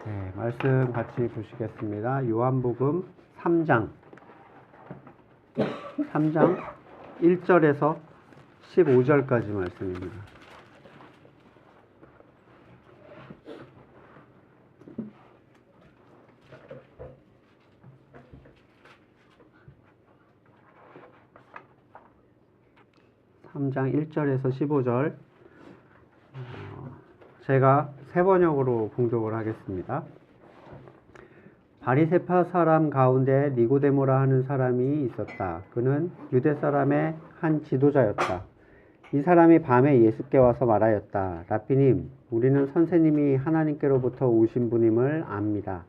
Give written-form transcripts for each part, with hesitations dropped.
네, 말씀 같이 보시겠습니다. 요한복음 3장 1절에서 15절까지 말씀입니다. (3장) 1절에서 15절 제가 세 번역으로 봉독을 하겠습니다. 바리새파 사람 가운데 니고데모라 하는 사람이 있었다. 그는 유대 사람의 한 지도자였다. 이 사람이 밤에 예수께 와서 말하였다. 라삐님, 우리는 선생님이 하나님께로부터 오신 분임을 압니다.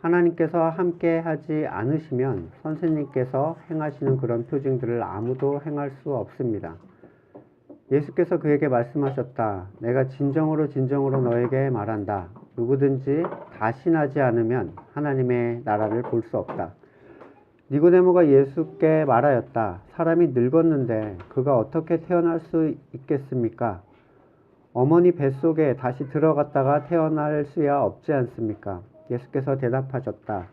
하나님께서 함께 하지 않으시면 선생님께서 행하시는 그런 표징들을 아무도 행할 수 없습니다. 예수께서 그에게 말씀하셨다. 내가 진정으로 너에게 말한다. 누구든지 다신하지 않으면 하나님의 나라를 볼 수 없다. 니고데모가 예수께 말하였다. 사람이 늙었는데 그가 어떻게 태어날 수 있겠습니까? 어머니 뱃속에 다시 들어갔다가 태어날 수야 없지 않습니까? 예수께서 대답하셨다.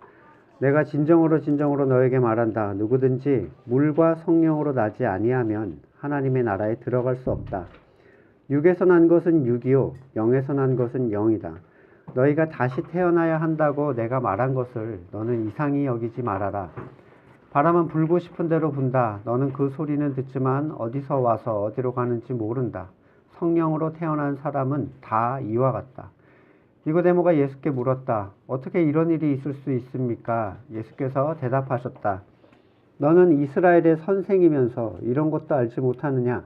내가 진정으로 너에게 말한다. 누구든지 물과 성령으로 나지 아니하면 하나님의 나라에 들어갈 수 없다. 육에서 난 것은 육이요 영에서 난 것은 영이다. 너희가 다시 태어나야 한다고 내가 말한 것을 너는 이상히 여기지 말아라. 바람은 불고 싶은 대로 분다. 너는 그 소리는 듣지만 어디서 와서 어디로 가는지 모른다. 성령으로 태어난 사람은 다 이와 같다. 니고데모가 예수께 물었다. 어떻게 이런 일이 있을 수 있습니까? 예수께서 대답하셨다. 너는 이스라엘의 선생이면서 이런 것도 알지 못하느냐?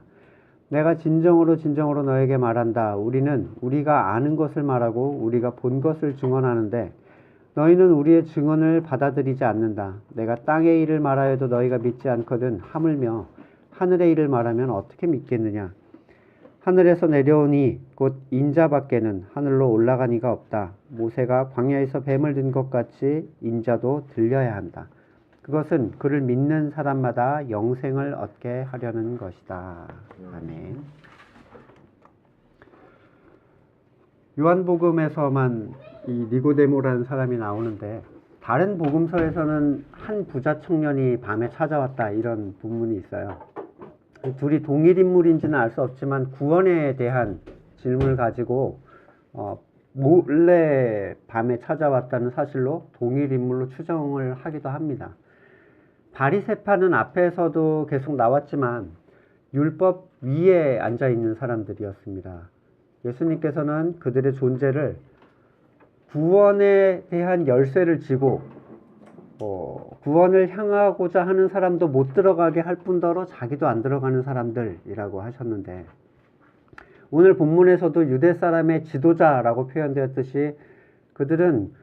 내가 진정으로 너에게 말한다. 우리는 우리가 아는 것을 말하고 우리가 본 것을 증언하는데 너희는 우리의 증언을 받아들이지 않는다. 내가 땅의 일을 말하여도 너희가 믿지 않거든. 하물며 하늘의 일을 말하면 어떻게 믿겠느냐? 하늘에서 내려오니 곧 인자밖에는 하늘로 올라간 이가 없다. 모세가 광야에서 뱀을 든 것 같이 인자도 들려야 한다. 그것은 그를 믿는 사람마다 영생을 얻게 하려는 것이다. 아멘. 요한복음에서만 이 니고데모라는 사람이 나오는데 다른 복음서에서는 한 부자 청년이 밤에 찾아왔다 이런 부문이 있어요. 둘이 동일 인물인지는 알 수 없지만 구원에 대한 질문을 가지고 몰래 밤에 찾아왔다는 사실로 동일 인물로 추정을 하기도 합니다. 바리새파는 앞에서도 계속 나왔지만 율법 위에 앉아있는 사람들이었습니다. 예수님께서는 그들의 존재를 구원에 대한 열쇠를 쥐고 구원을 향하고자 하는 사람도 못 들어가게 할 뿐더러 자기도 안 들어가는 사람들이라고 하셨는데 오늘 본문에서도 유대 사람의 지도자라고 표현되었듯이 그들은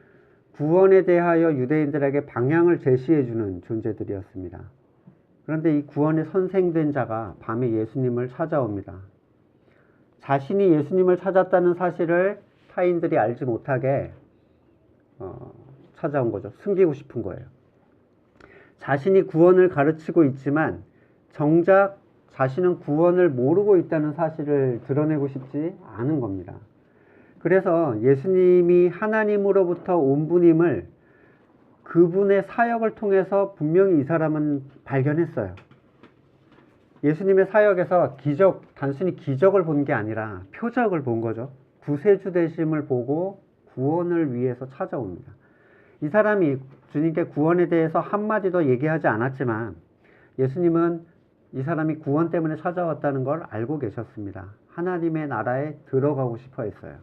구원에 대하여 유대인들에게 방향을 제시해주는 존재들이었습니다. 그런데 이 구원의 선생된 자가 밤에 예수님을 찾아옵니다. 자신이 예수님을 찾았다는 사실을 타인들이 알지 못하게 찾아온 거죠. 숨기고 싶은 거예요. 자신이 구원을 가르치고 있지만 정작 자신은 구원을 모르고 있다는 사실을 드러내고 싶지 않은 겁니다. 그래서 예수님이 하나님으로부터 온 분임을 그분의 사역을 통해서 분명히 이 사람은 발견했어요. 예수님의 사역에서 단순히 기적을 본 게 아니라 표적을 본 거죠. 구세주 되심을 보고 구원을 위해서 찾아옵니다. 이 사람이 주님께 구원에 대해서 한마디도 얘기하지 않았지만 예수님은 이 사람이 구원 때문에 찾아왔다는 걸 알고 계셨습니다. 하나님의 나라에 들어가고 싶어 했어요.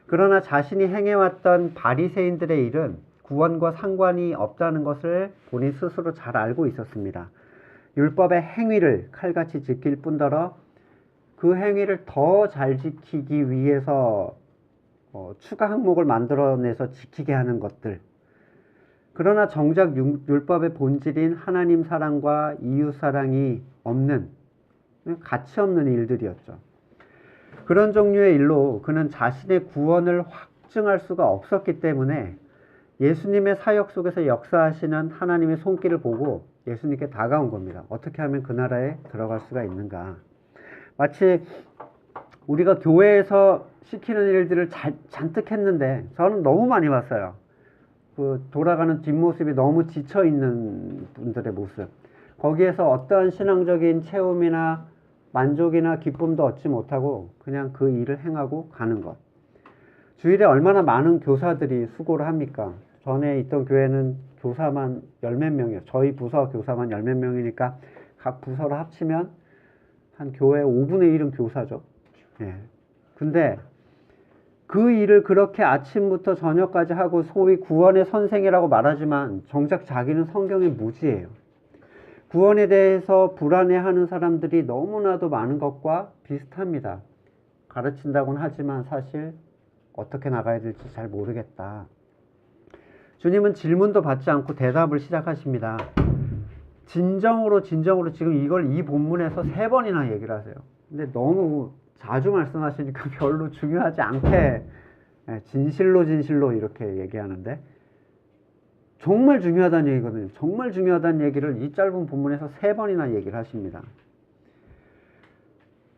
그러나 자신이 행해왔던 바리새인들의 일은 구원과 상관이 없다는 것을 본인 스스로 잘 알고 있었습니다. 율법의 행위를 칼같이 지킬 뿐더러 그 행위를 더 잘 지키기 위해서 추가 항목을 만들어내서 지키게 하는 것들. 그러나 정작 율법의 본질인 하나님 사랑과 이웃 사랑이 없는, 가치 없는 일들이었죠. 그런 종류의 일로 그는 자신의 구원을 확증할 수가 없었기 때문에 예수님의 사역 속에서 역사하시는 하나님의 손길을 보고 예수님께 다가온 겁니다. 어떻게 하면 그 나라에 들어갈 수가 있는가. 마치 우리가 교회에서 시키는 일들을 잔뜩 했는데 저는 너무 많이 봤어요. 그 돌아가는 뒷모습이 너무 지쳐있는 분들의 모습. 거기에서 어떠한 신앙적인 체험이나 만족이나 기쁨도 얻지 못하고 그냥 그 일을 행하고 가는 것. 주일에 얼마나 많은 교사들이 수고를 합니까? 전에 있던 교회는 교사만 열 몇 명이에요. 저희 부서 교사만 열 몇 명이니까 각 부서를 합치면 한 교회 5분의 1은 교사죠. 예. 근데 그 일을 그렇게 아침부터 저녁까지 하고 소위 구원의 선생이라고 말하지만 정작 자기는 성경의 무지예요. 구원에 대해서 불안해하는 사람들이 너무나도 많은 것과 비슷합니다. 가르친다고는 하지만 사실 어떻게 나가야 될지 잘 모르겠다. 주님은 질문도 받지 않고 대답을 시작하십니다. 진정으로 지금 이걸 이 본문에서 3번이나 얘기를 하세요. 근데 너무 자주 말씀하시니까 별로 중요하지 않게 진실로 이렇게 얘기하는데 정말 중요하다는 얘기거든요. 정말 중요하다는 얘기를 이 짧은 본문에서 3번이나 얘기를 하십니다.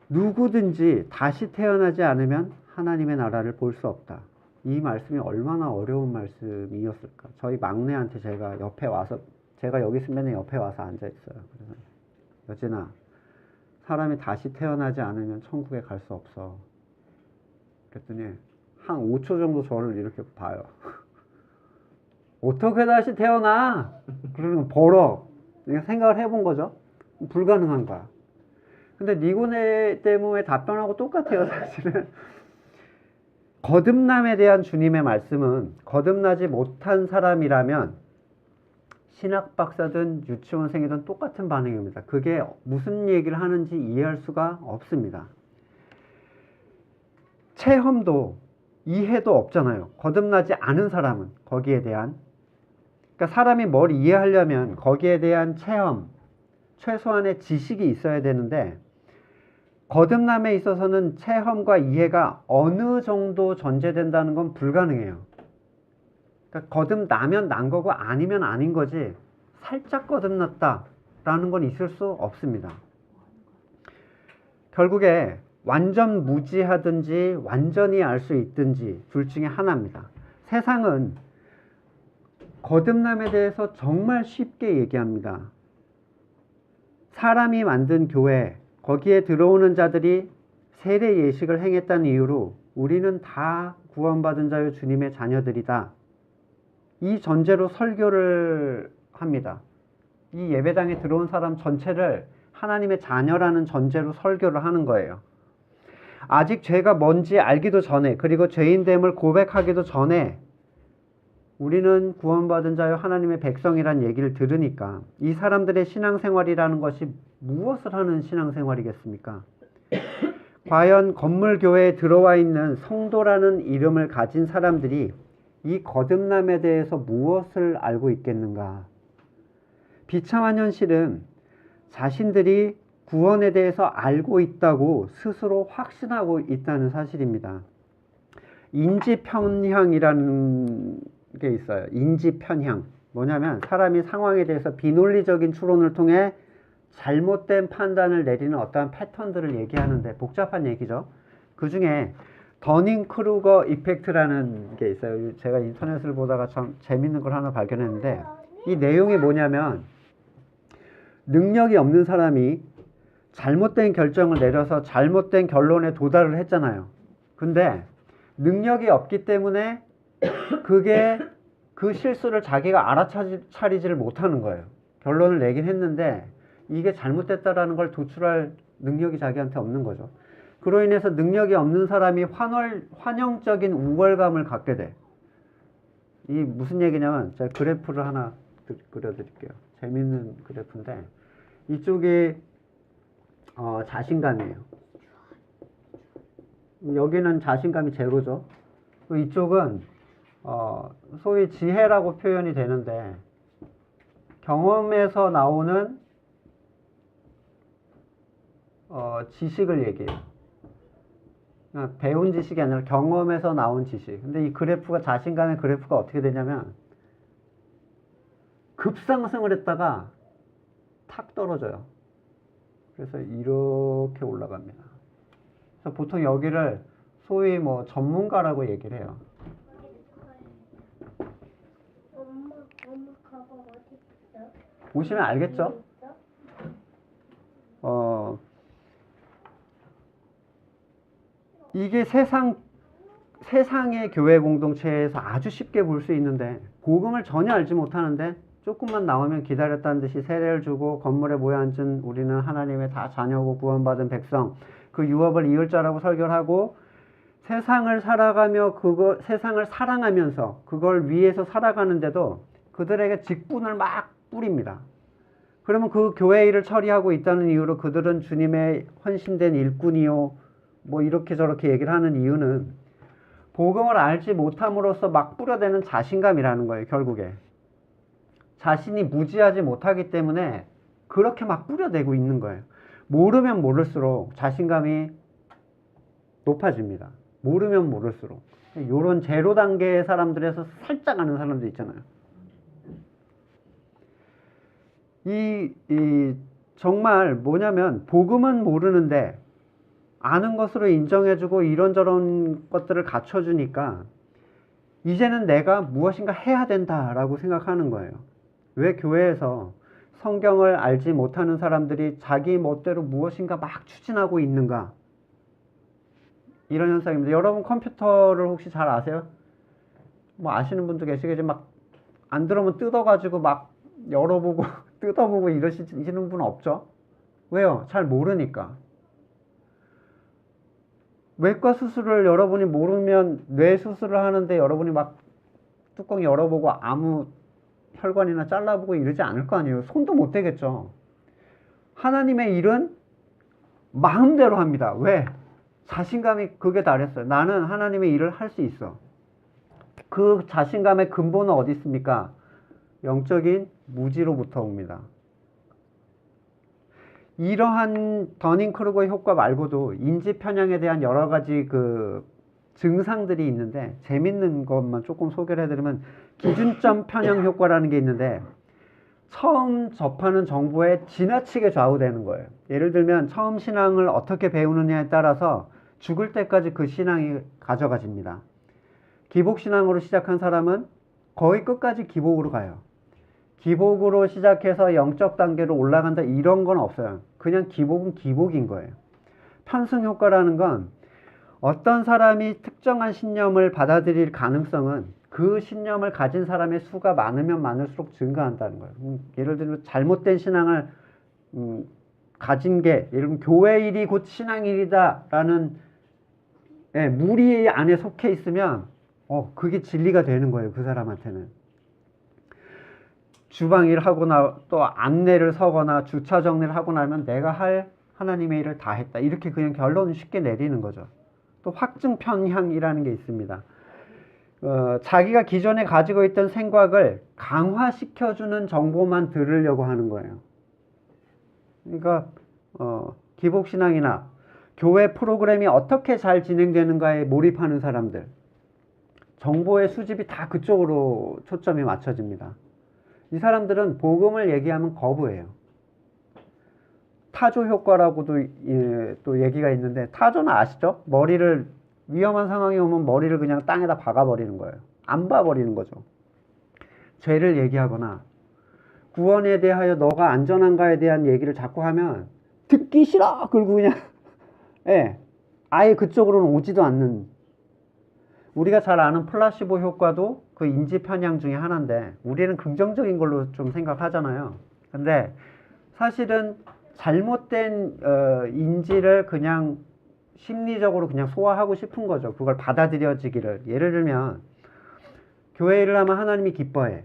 누구든지 다시 태어나지 않으면 하나님의 나라를 볼 수 없다. 이 말씀이 얼마나 어려운 말씀이었을까. 저희 막내한테 제가 여기 있으면 옆에 와서 앉아있어요. 그래서 여진아, 사람이 다시 태어나지 않으면 천국에 갈 수 없어. 그랬더니 한 5초 정도 저를 이렇게 봐요. 어떻게 다시 태어나? 그러는 건 벌어. 생각을 해본 거죠. 불가능한 거야. 근데 니고데모의 답변하고 똑같아요, 사실은. 거듭남에 대한 주님의 말씀은 거듭나지 못한 사람이라면 신학 박사든 유치원생이든 똑같은 반응입니다. 그게 무슨 얘기를 하는지 이해할 수가 없습니다. 체험도 이해도 없잖아요. 거듭나지 않은 사람은 거기에 대한. 그러니까 사람이 뭘 이해하려면 거기에 대한 체험, 최소한의 지식이 있어야 되는데 거듭남에 있어서는 체험과 이해가 어느 정도 전제된다는 건 불가능해요. 그러니까 거듭나면 난 거고 아니면 아닌 거지 살짝 거듭났다라는 건 있을 수 없습니다. 결국에 완전 무지하든지 완전히 알 수 있든지 둘 중에 하나입니다. 세상은 거듭남에 대해서 정말 쉽게 얘기합니다. 사람이 만든 교회, 거기에 들어오는 자들이 세례 예식을 행했다는 이유로 우리는 다 구원받은 자요 주님의 자녀들이다. 이 전제로 설교를 합니다. 이 예배당에 들어온 사람 전체를 하나님의 자녀라는 전제로 설교를 하는 거예요. 아직 죄가 뭔지 알기도 전에, 그리고 죄인됨을 고백하기도 전에 우리는 구원받은 자요 하나님의 백성이란 얘기를 들으니까 이 사람들의 신앙생활이라는 것이 무엇을 하는 신앙생활이겠습니까? 과연 건물교회에 들어와 있는 성도라는 이름을 가진 사람들이 이 거듭남에 대해서 무엇을 알고 있겠는가? 비참한 현실은 자신들이 구원에 대해서 알고 있다고 스스로 확신하고 있다는 사실입니다. 인지편향이라는 게 있어요. 인지편향. 뭐냐면 사람이 상황에 대해서 비논리적인 추론을 통해 잘못된 판단을 내리는 어떠한 패턴들을 얘기하는데 복잡한 얘기죠. 그 중에 더닝크루거 이펙트라는 게 있어요. 제가 인터넷을 보다가 참 재밌는 걸 하나 발견했는데 이 내용이 뭐냐면 능력이 없는 사람이 잘못된 결정을 내려서 잘못된 결론에 도달을 했잖아요. 근데 능력이 없기 때문에 그 실수를 자기가 알아차리지를 못하는 거예요. 결론을 내긴 했는데 이게 잘못됐다라는 걸 도출할 능력이 자기한테 없는 거죠. 그로 인해서 능력이 없는 사람이 환영적인 우월감을 갖게 돼. 이 무슨 얘기냐면 제가 그래프를 하나 그려드릴게요. 재밌는 그래프인데 이쪽이 자신감이에요. 여기는 자신감이 제로죠. 이쪽은 소위 지혜라고 표현이 되는데 경험에서 나오는 지식을 얘기해요. 배운 지식이 아니라 경험에서 나온 지식. 근데 이 그래프가 자신감의 그래프가 어떻게 되냐면 급상승을 했다가 탁 떨어져요. 그래서 이렇게 올라갑니다. 그래서 보통 여기를 소위 뭐 전문가라고 얘기를 해요. 엄마 가방 어디 있어? 보시면 알겠죠? 이게 세상의 교회 공동체에서 아주 쉽게 볼 수 있는데, 복음을 전혀 알지 못하는데 조금만 나오면 기다렸다는 듯이 세례를 주고 건물에 모여 앉은 우리는 하나님의 다 자녀고 구원받은 백성, 그 유업을 이을 자라고 설교를 하고, 세상을 살아가며 세상을 사랑하면서 그걸 위해서 살아가는데도 그들에게 직분을 막 뿌립니다. 그러면 그 교회 일을 처리하고 있다는 이유로 그들은 주님의 헌신된 일꾼이요, 뭐 이렇게 저렇게 얘기를 하는 이유는 복음을 알지 못함으로써 막 뿌려대는 자신감이라는 거예요. 결국에 자신이 무지하지 못하기 때문에 그렇게 막 뿌려대고 있는 거예요. 모르면 모를수록 자신감이 높아집니다. 모르면 모를수록. 이런 제로 단계의 사람들에서 살짝 아는 사람들 있잖아요. 정말 뭐냐면 복음은 모르는데 아는 것으로 인정해주고 이런저런 것들을 갖춰주니까 이제는 내가 무엇인가 해야 된다라고 생각하는 거예요. 왜 교회에서 성경을 알지 못하는 사람들이 자기 멋대로 무엇인가 막 추진하고 있는가? 이런 현상입니다. 여러분 컴퓨터를 혹시 잘 아세요? 뭐 아시는 분도 계시겠지만 막 안 들어오면 뜯어가지고 막 열어보고 뜯어보고 이러시는 분은 없죠? 왜요? 잘 모르니까. 외과 수술을 여러분이 모르면 뇌 수술을 하는데 여러분이 막 뚜껑 열어보고 아무 혈관이나 잘라보고 이러지 않을 거 아니에요. 손도 못 대겠죠. 하나님의 일은 마음대로 합니다. 왜? 자신감이 극에 달했어요. 나는 하나님의 일을 할 수 있어. 그 자신감의 근본은 어디 있습니까? 영적인 무지로부터 옵니다. 이러한 더닝크루거 효과 말고도 인지 편향에 대한 여러 가지 그 증상들이 있는데, 재밌는 것만 조금 소개를 해드리면 기준점 편향 효과라는 게 있는데, 처음 접하는 정보에 지나치게 좌우되는 거예요. 예를 들면 처음 신앙을 어떻게 배우느냐에 따라서 죽을 때까지 그 신앙이 가져가집니다. 기복신앙으로 시작한 사람은 거의 끝까지 기복으로 가요. 기복으로 시작해서 영적 단계로 올라간다 이런 건 없어요. 그냥 기복은 기복인 거예요. 편승 효과라는 건 어떤 사람이 특정한 신념을 받아들일 가능성은 그 신념을 가진 사람의 수가 많으면 많을수록 증가한다는 거예요. 예를 들면 잘못된 신앙을 가진 게, 예를 들면 교회 일이 곧 신앙일이다 라는 무리 안에 속해 있으면 그게 진리가 되는 거예요. 그 사람한테는. 주방일 하거나 또 안내를 서거나 주차 정리를 하고 나면 내가 할 하나님의 일을 다 했다, 이렇게 그냥 결론을 쉽게 내리는 거죠. 또 확증 편향이라는 게 있습니다. 자기가 기존에 가지고 있던 생각을 강화시켜주는 정보만 들으려고 하는 거예요. 그러니까 기복신앙이나 교회 프로그램이 어떻게 잘 진행되는가에 몰입하는 사람들, 정보의 수집이 다 그쪽으로 초점이 맞춰집니다. 이 사람들은 복음을 얘기하면 거부해요. 타조 효과라고도 또 얘기가 있는데, 타조는 아시죠? 위험한 상황이 오면 머리를 그냥 땅에다 박아버리는 거예요. 안 봐버리는 거죠. 죄를 얘기하거나 구원에 대하여 너가 안전한가에 대한 얘기를 자꾸 하면 듣기 싫어! 그리고 그냥 아예 그쪽으로는 오지도 않는. 우리가 잘 아는 플라시보 효과도 그 인지 편향 중에 하나인데, 우리는 긍정적인 걸로 좀 생각하잖아요. 근데 사실은 잘못된 인지를 그냥 심리적으로 그냥 소화하고 싶은 거죠. 그걸 받아들여지기를. 예를 들면 교회 일을 하면 하나님이 기뻐해.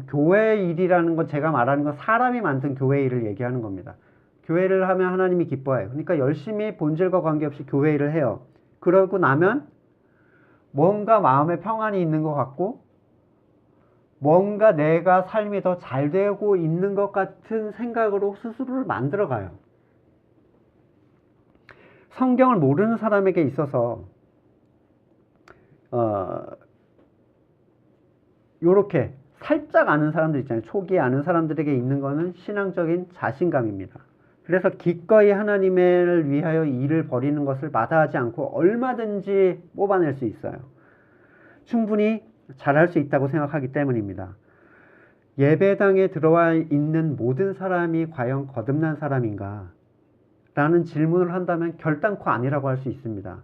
교회 일이라는 건, 제가 말하는 건 사람이 만든 교회 일을 얘기하는 겁니다. 교회를 하면 하나님이 기뻐해. 그러니까 열심히 본질과 관계없이 교회 일을 해요. 그러고 나면 뭔가 마음에 평안이 있는 것 같고, 뭔가 내가 삶이 더 잘 되고 있는 것 같은 생각으로 스스로를 만들어가요. 성경을 모르는 사람에게 있어서 요렇게 살짝 아는 사람들 있잖아요. 초기에 아는 사람들에게 있는 거는 신앙적인 자신감입니다. 그래서 기꺼이 하나님을 위하여 일을 벌이는 것을 마다하지 않고 얼마든지 뽑아낼 수 있어요. 충분히 잘할 수 있다고 생각하기 때문입니다. 예배당에 들어와 있는 모든 사람이 과연 거듭난 사람인가? 라는 질문을 한다면 결단코 아니라고 할 수 있습니다.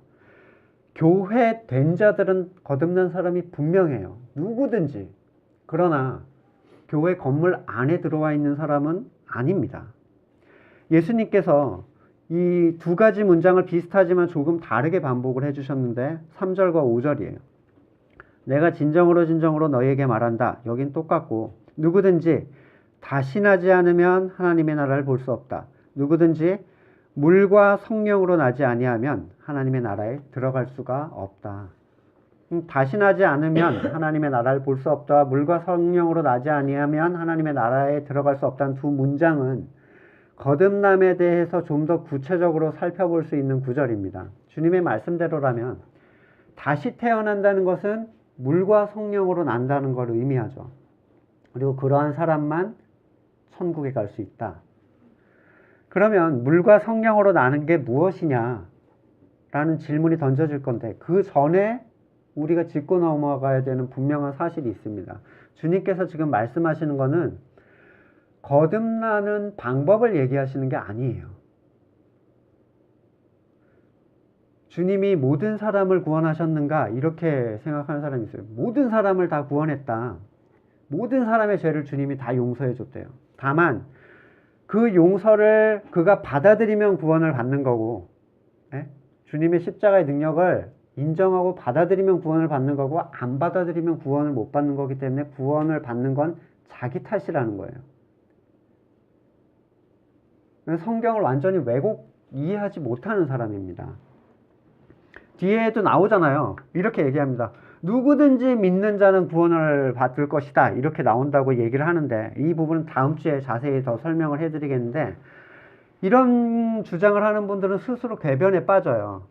교회 된 자들은 거듭난 사람이 분명해요. 누구든지. 그러나 교회 건물 안에 들어와 있는 사람은 아닙니다. 예수님께서 이 두 가지 문장을 비슷하지만 조금 다르게 반복을 해주셨는데 3절과 5절이에요. 내가 진정으로 너희에게 말한다. 여긴 똑같고 누구든지 다신하지 않으면 하나님의 나라를 볼 수 없다. 누구든지 물과 성령으로 나지 아니하면 하나님의 나라에 들어갈 수가 없다. 다신하지 않으면 하나님의 나라를 볼 수 없다. 물과 성령으로 나지 아니하면 하나님의 나라에 들어갈 수 없다는 두 문장은 거듭남에 대해서 좀 더 구체적으로 살펴볼 수 있는 구절입니다. 주님의 말씀대로라면 다시 태어난다는 것은 물과 성령으로 난다는 걸 의미하죠. 그리고 그러한 사람만 천국에 갈 수 있다. 그러면 물과 성령으로 나는 게 무엇이냐? 라는 질문이 던져질 건데 그 전에 우리가 짚고 넘어가야 되는 분명한 사실이 있습니다. 주님께서 지금 말씀하시는 거는 거듭나는 방법을 얘기하시는 게 아니에요. 주님이 모든 사람을 구원하셨는가? 이렇게 생각하는 사람이 있어요. 모든 사람을 다 구원했다. 모든 사람의 죄를 주님이 다 용서해 줬대요. 다만 그 용서를 그가 받아들이면 구원을 받는 거고, 주님의 십자가의 능력을 인정하고 받아들이면 구원을 받는 거고 안 받아들이면 구원을 못 받는 거기 때문에 구원을 받는 건 자기 탓이라는 거예요. 성경을 완전히 왜곡 이해하지 못하는 사람입니다. 뒤에도 나오잖아요. 이렇게 얘기합니다. 누구든지 믿는 자는 구원을 받을 것이다. 이렇게 나온다고 얘기를 하는데 이 부분은 다음 주에 자세히 더 설명을 해드리겠는데 이런 주장을 하는 분들은 스스로 궤변에 빠져요.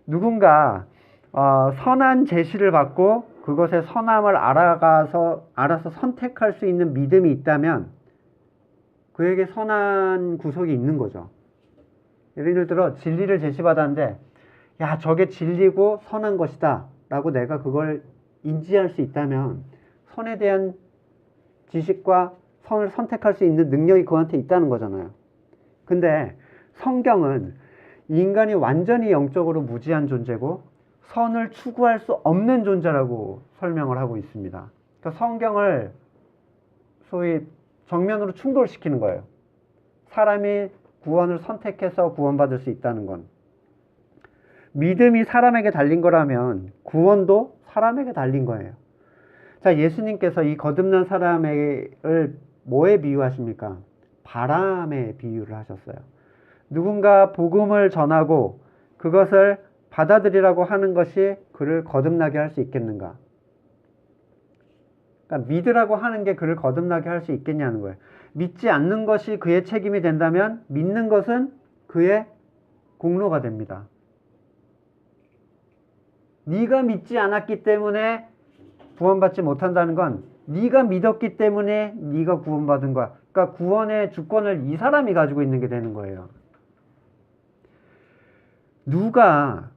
누군가 선한 제시를 받고 그것의 선함을 알아서 선택할 수 있는 믿음이 있다면 그에게 선한 구속이 있는 거죠. 예를 들어 진리를 제시받았는데 야 저게 진리고 선한 것이다 라고 내가 그걸 인지할 수 있다면 선에 대한 지식과 선을 선택할 수 있는 능력이 그한테 있다는 거잖아요. 근데 성경은 인간이 완전히 영적으로 무지한 존재고 선을 추구할 수 없는 존재라고 설명을 하고 있습니다. 그러니까 성경을 소위 정면으로 충돌시키는 거예요. 사람이 구원을 선택해서 구원받을 수 있다는 건. 믿음이 사람에게 달린 거라면 구원도 사람에게 달린 거예요. 자, 예수님께서 이 거듭난 사람을 뭐에 비유하십니까? 바람에 비유를 하셨어요. 누군가 복음을 전하고 그것을 받아들이라고 하는 것이 그를 거듭나게 할 수 있겠는가? 그러니까 믿으라고 하는 게 그를 거듭나게 할 수 있겠냐는 거예요. 믿지 않는 것이 그의 책임이 된다면 믿는 것은 그의 공로가 됩니다. 네가 믿지 않았기 때문에 구원받지 못한다는 건 네가 믿었기 때문에 네가 구원받은 거야. 그러니까 구원의 주권을 이 사람이 가지고 있는 게 되는 거예요. 누가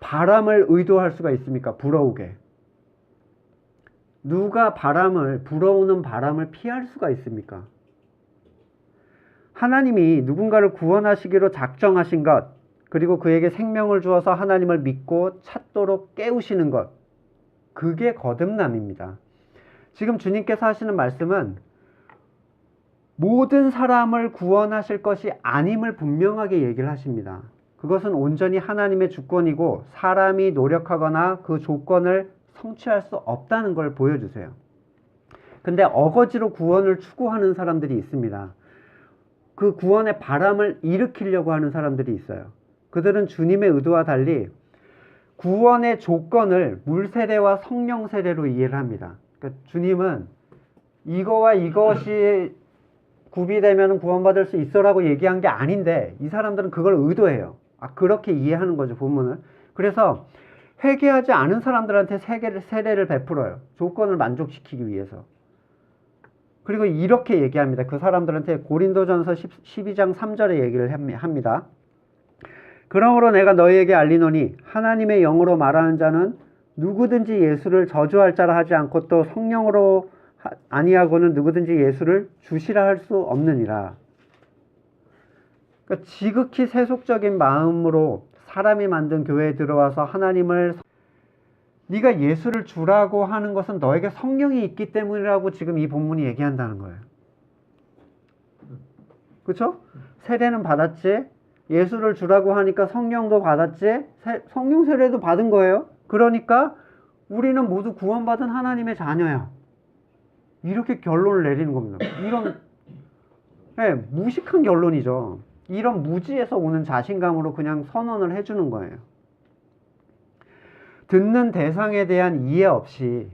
바람을 의도할 수가 있습니까? 불어오게. 누가 불어오는 바람을 피할 수가 있습니까? 하나님이 누군가를 구원하시기로 작정하신 것, 그리고 그에게 생명을 주어서 하나님을 믿고 찾도록 깨우시는 것, 그게 거듭남입니다. 지금 주님께서 하시는 말씀은 모든 사람을 구원하실 것이 아님을 분명하게 얘기를 하십니다. 그것은 온전히 하나님의 주권이고 사람이 노력하거나 그 조건을 성취할 수 없다는 걸 보여주세요. 근데 어거지로 구원을 추구하는 사람들이 있습니다. 그 구원의 바람을 일으키려고 하는 사람들이 있어요. 그들은 주님의 의도와 달리 구원의 조건을 물 세례와 성령 세례로 이해를 합니다. 그러니까 주님은 이거와 이것이 구비되면 구원받을 수 있어라고 얘기한 게 아닌데 이 사람들은 그걸 의도해요. 그렇게 이해하는 거죠, 본문을. 그래서 회개하지 않은 사람들한테 세례를 베풀어요. 조건을 만족시키기 위해서. 그리고 이렇게 얘기합니다. 그 사람들한테 고린도전서 12장 3절에 얘기를 합니다. 그러므로 내가 너희에게 알리노니 하나님의 영으로 말하는 자는 누구든지 예수를 저주할 자라 하지 않고 또 성령으로 아니하고는 누구든지 예수를 주시라 할 수 없느니라. 그러니까 지극히 세속적인 마음으로 사람이 만든 교회에 들어와서 하나님을 네가 예수를 주라고 하는 것은 너에게 성령이 있기 때문이라고 지금 이 본문이 얘기한다는 거예요. 그렇죠? 세례는 받았지. 예수를 주라고 하니까 성령도 받았지. 성령 세례도 받은 거예요. 그러니까 우리는 모두 구원받은 하나님의 자녀야. 이렇게 결론을 내리는 겁니다. 이런 무식한 결론이죠. 이런 무지에서 오는 자신감으로 그냥 선언을 해주는 거예요. 듣는 대상에 대한 이해 없이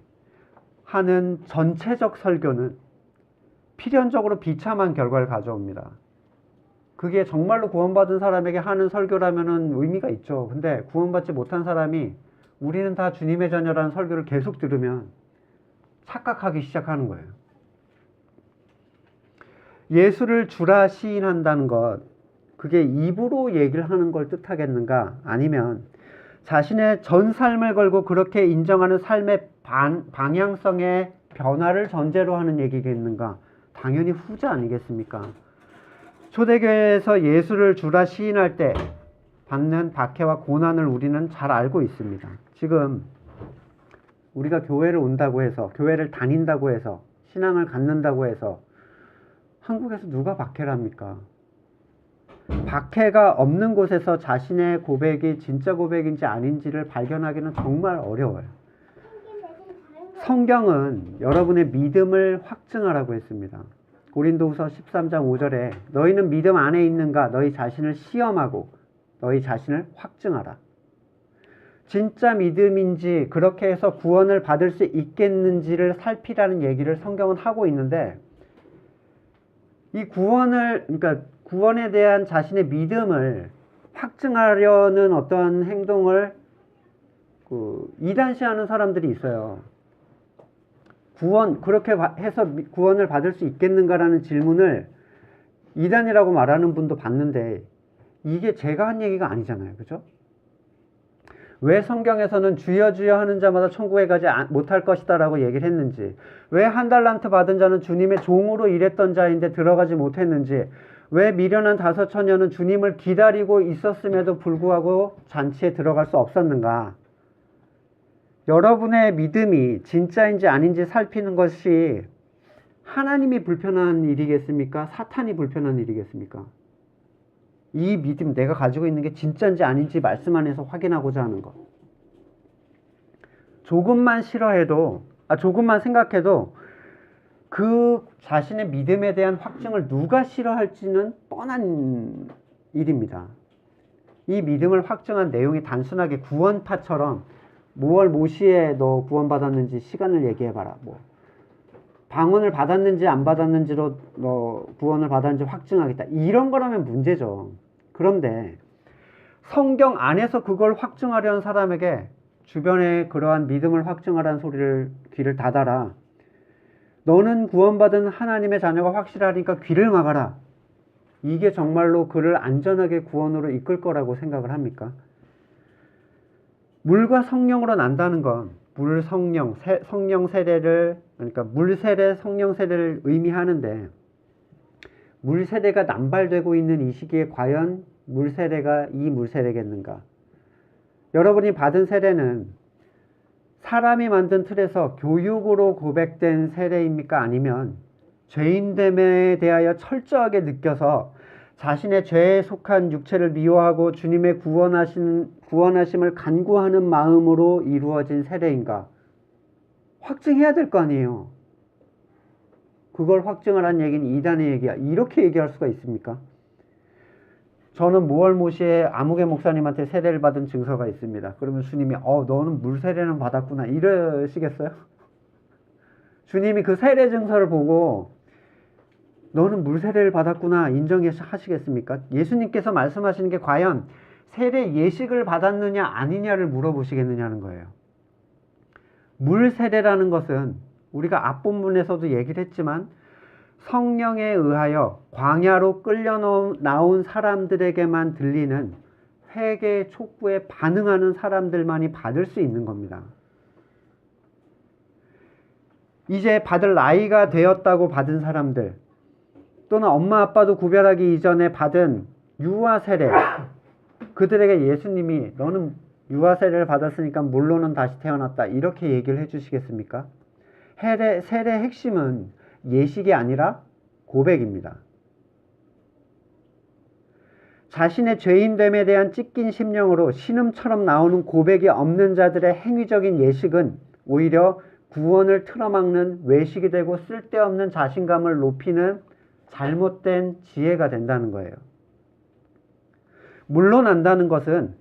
하는 전체적 설교는 필연적으로 비참한 결과를 가져옵니다. 그게 정말로 구원받은 사람에게 하는 설교라면은 의미가 있죠. 근데 구원받지 못한 사람이 우리는 다 주님의 자녀라는 설교를 계속 들으면 착각하기 시작하는 거예요. 예수를 주라 시인한다는 것, 그게 입으로 얘기를 하는 걸 뜻하겠는가? 아니면 자신의 전 삶을 걸고 그렇게 인정하는 삶의 방향성의 변화를 전제로 하는 얘기겠는가? 당연히 후자 아니겠습니까? 초대교회에서 예수를 주라 시인할 때 받는 박해와 고난을 우리는 잘 알고 있습니다. 지금 우리가 교회를 온다고 해서, 교회를 다닌다고 해서, 신앙을 갖는다고 해서 한국에서 누가 박해를 합니까? 박해가 없는 곳에서 자신의 고백이 진짜 고백인지 아닌지를 발견하기는 정말 어려워요. 성경은 여러분의 믿음을 확증하라고 했습니다. 고린도후서 13장 5절에 너희는 믿음 안에 있는가? 너희 자신을 시험하고 너희 자신을 확증하라. 진짜 믿음인지 그렇게 해서 구원을 받을 수 있겠는지를 살피라는 얘기를 성경은 하고 있는데, 이 그러니까 구원에 대한 자신의 믿음을 확증하려는 어떤 행동을 이단시하는 사람들이 있어요. 그렇게 해서 구원을 받을 수 있겠는가라는 질문을 이단이라고 말하는 분도 봤는데, 이게 제가 한 얘기가 아니잖아요. 그죠? 왜 성경에서는 주여 주여 하는 자마다 천국에 가지 못할 것이다 라고 얘기를 했는지, 왜 한 달란트 받은 자는 주님의 종으로 일했던 자인데 들어가지 못했는지, 왜 미련한 5 처녀는 주님을 기다리고 있었음에도 불구하고 잔치에 들어갈 수 없었는가? 여러분의 믿음이 진짜인지 아닌지 살피는 것이 하나님이 불편한 일이겠습니까? 사탄이 불편한 일이겠습니까? 이 믿음, 내가 가지고 있는 게 진짜인지 아닌지 말씀 안에서 확인하고자 하는 것. 조금만 생각해도 그 자신의 믿음에 대한 확증을 누가 싫어할지는 뻔한 일입니다. 이 믿음을 확증한 내용이 단순하게 구원파처럼 뭐월 뭐시에 너 구원받았는지 시간을 얘기해봐라. 방언을 받았는지 안 받았는지로 너 구원을 받았는지 확증하겠다. 이런 거라면 문제죠. 그런데 성경 안에서 그걸 확증하려는 사람에게 주변에 그러한 믿음을 확증하라는 소리를 귀를 닫아라. 너는 구원받은 하나님의 자녀가 확실하니까 귀를 막아라. 이게 정말로 그를 안전하게 구원으로 이끌 거라고 생각을 합니까? 물과 성령으로 난다는 건 성령 세례를, 그러니까 물 세례, 성령 세례를 의미하는데, 물 세례가 남발되고 있는 이 시기에 과연 물 세례가 이 물 세례겠는가? 여러분이 받은 세례는 사람이 만든 틀에서 교육으로 고백된 세례입니까? 아니면 죄인됨에 대하여 철저하게 느껴서 자신의 죄에 속한 육체를 미워하고 주님의 구원하심을 간구하는 마음으로 이루어진 세례인가? 확증해야 될 거 아니에요. 그걸 확증하라는 얘기는 이단의 얘기야. 이렇게 얘기할 수가 있습니까? 저는 모월모시에 아무개 목사님한테 세례를 받은 증서가 있습니다. 그러면 주님이 너는 물 세례는 받았구나 이러시겠어요? 주님이 그 세례 증서를 보고 너는 물 세례를 받았구나 인정하시겠습니까? 예수님께서 말씀하시는 게 과연 세례 예식을 받았느냐 아니냐를 물어보시겠느냐는 거예요. 물 세례라는 것은 우리가 앞본문에서도 얘기를 했지만 성령에 의하여 광야로 끌려 나온 사람들에게만 들리는 회개의 촉구에 반응하는 사람들만이 받을 수 있는 겁니다. 이제 받을 나이가 되었다고 받은 사람들, 또는 엄마 아빠도 구별하기 이전에 받은 유아 세례, 그들에게 예수님이 너는 유아 세례를 받았으니까 물로는 다시 태어났다, 이렇게 얘기를 해주시겠습니까? 세례의 핵심은 예식이 아니라 고백입니다. 자신의 죄인됨에 대한 찢긴 심령으로 신음처럼 나오는 고백이 없는 자들의 행위적인 예식은 오히려 구원을 틀어막는 외식이 되고 쓸데없는 자신감을 높이는 잘못된 지혜가 된다는 거예요. 물러난다는 것은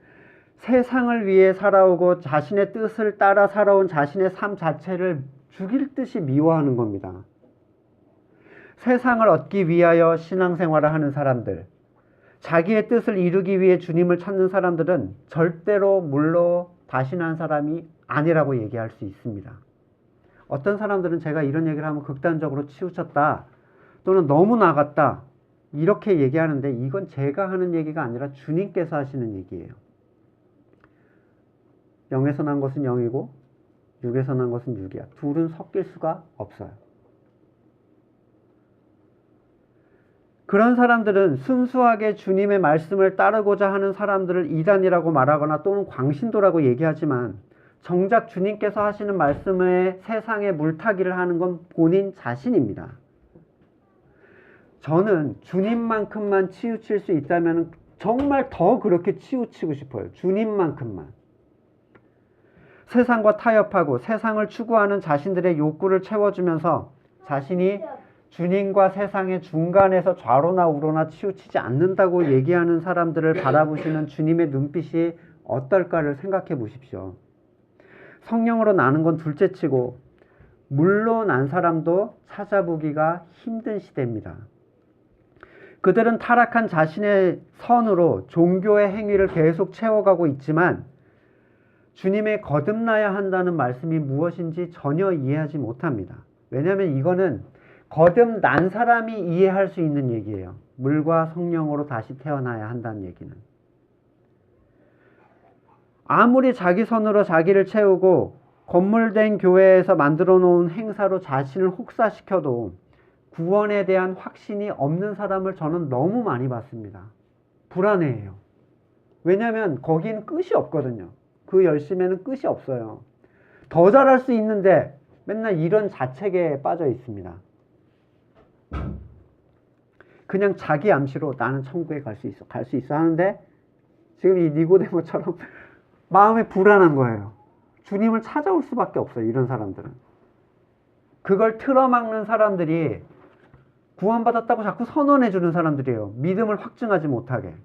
세상을 위해 살아오고 자신의 뜻을 따라 살아온 자신의 삶 자체를 죽일 듯이 미워하는 겁니다. 세상을 얻기 위하여 신앙생활을 하는 사람들, 자기의 뜻을 이루기 위해 주님을 찾는 사람들은 절대로 물러 다신한 사람이 아니라고 얘기할 수 있습니다. 어떤 사람들은 제가 이런 얘기를 하면 극단적으로 치우쳤다, 또는 너무 나갔다, 이렇게 얘기하는데 이건 제가 하는 얘기가 아니라 주님께서 하시는 얘기예요. 영에서 난 것은 영이고 육에서 난 것은 육이야. 둘은 섞일 수가 없어요. 그런 사람들은 순수하게 주님의 말씀을 따르고자 하는 사람들을 이단이라고 말하거나 또는 광신도라고 얘기하지만 정작 주님께서 하시는 말씀에 세상에 물타기를 하는 건 본인 자신입니다. 저는 주님만큼만 치우칠 수 있다면 정말 더 그렇게 치우치고 싶어요. 주님만큼만. 세상과 타협하고 세상을 추구하는 자신들의 욕구를 채워주면서 자신이 주님과 세상의 중간에서 좌로나 우로나 치우치지 않는다고 얘기하는 사람들을 바라보시는 주님의 눈빛이 어떨까를 생각해 보십시오. 성령으로 나는 건 둘째치고 물로 난 사람도 찾아보기가 힘든 시대입니다. 그들은 타락한 자신의 선으로 종교의 행위를 계속 채워가고 있지만 주님의 거듭나야 한다는 말씀이 무엇인지 전혀 이해하지 못합니다. 왜냐하면 이거는 거듭난 사람이 이해할 수 있는 얘기예요. 물과 성령으로 다시 태어나야 한다는 얘기는. 아무리 자기 손으로 자기를 채우고 건물된 교회에서 만들어 놓은 행사로 자신을 혹사시켜도 구원에 대한 확신이 없는 사람을 저는 너무 많이 봤습니다. 불안해해요. 왜냐하면 거긴 끝이 없거든요. 그 열심에는 끝이 없어요. 더 잘할 수 있는데 맨날 이런 자책에 빠져 있습니다. 그냥 자기 암시로 나는 천국에 갈 수 있어 하는데 지금 이 니고데모처럼 마음이 불안한 거예요. 주님을 찾아올 수밖에 없어요. 이런 사람들은. 그걸 틀어막는 사람들이 구원받았다고 자꾸 선언해 주는 사람들이에요. 믿음을 확증하지 못하게.